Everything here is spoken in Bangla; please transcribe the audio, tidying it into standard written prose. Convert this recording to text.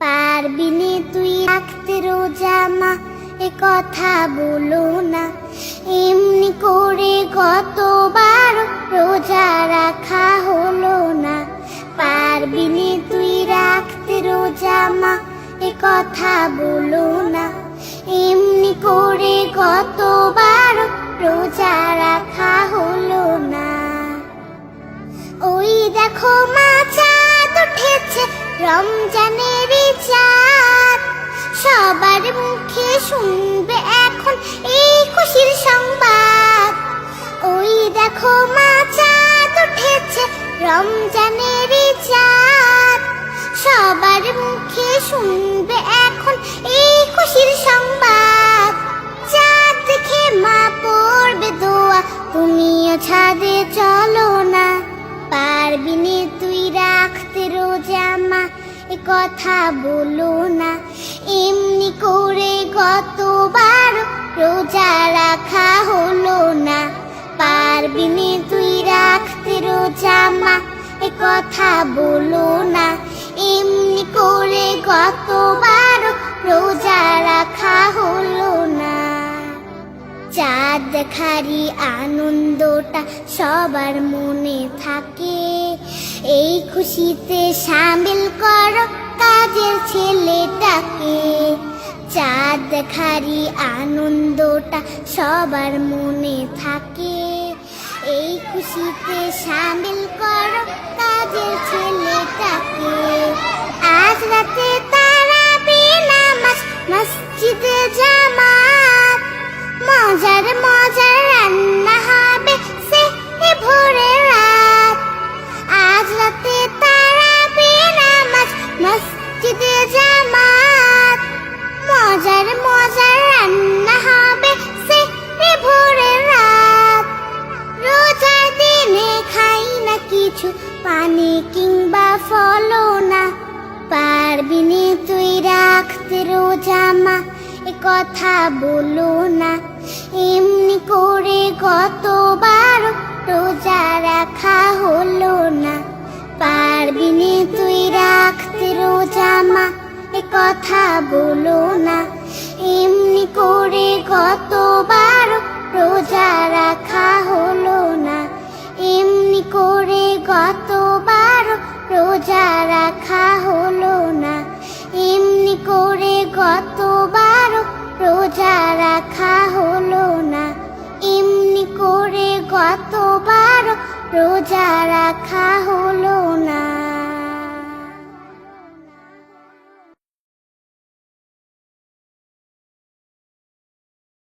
পারবিনে তুই রাখতে রোজা মা, এ কথা বলো না। এমনি করে কতবার রোজা রাখা হলো না। পারবিনে তুই রাখতে রোজা মা, এ কথা বলো না। এমনি করে কতবার রোজা রাখা হলো না। ওই দেখো মা চাঁদ উঠেছে, রমজানের চাঁদ। সবার মুখে শুনবে এখন এই খুশির সংবাদ। ওই দেখো মা চাঁদ উঠেছে, রমজানের চাঁদ। সবার মুখে শুনবে এখন এই খুশির সংবাদ। চাঁদ দেখে মা পড়বে দোয়া, তুমিও ছাদে চলো না। পারবিনে তুই রাখতে রোজা মা, এ কথা বলো না। এমনি করে কতবার রোজা রাখা হলো না। পারবিনে তুই রাখতে রোজা মা, এ কথা বলো না। এমনি করে কতবার রোজা রাখা হলো না। চাঁদ দেখারই আনন্দটা সবার মনে থাকে, এই খুশিতে শামিল করো কাজের ছেলেটাকে। চাঁদ দেখারই আনন্দটা সবার মনে থাকে, এই খুশিতে শামিল করো কাজের ছেলেটাকে। আজ রাতে তারাবি নামাজ, মসজিদে জামাত। মজার মজার রান্না হবে সে ভোরে রাত। আজ রাতে তারাবি নামাজ, মসজিদে জামাত। মজার মজার রান্না হবে সে ভোরে রাত। রোজার দিনে খাই না কিছু, পানি কিংবা ফলও না। পারবিনে তুই রাখতে রোজা মা, এ কথা বলো না। এমনি করে কতবার রোজা রাখা হলো না। পারবিনে তুই রাখতে রোজা মা, এ কথা বলো না। এমনি করে কতবার রোজা রাখা হলো না। এমনি করে কতবার রোজা রাখা হলো না। এমনি করে কতবার রোজা রাখা হলো না। এমনি করে কতবার রোজা রাখা হলো না।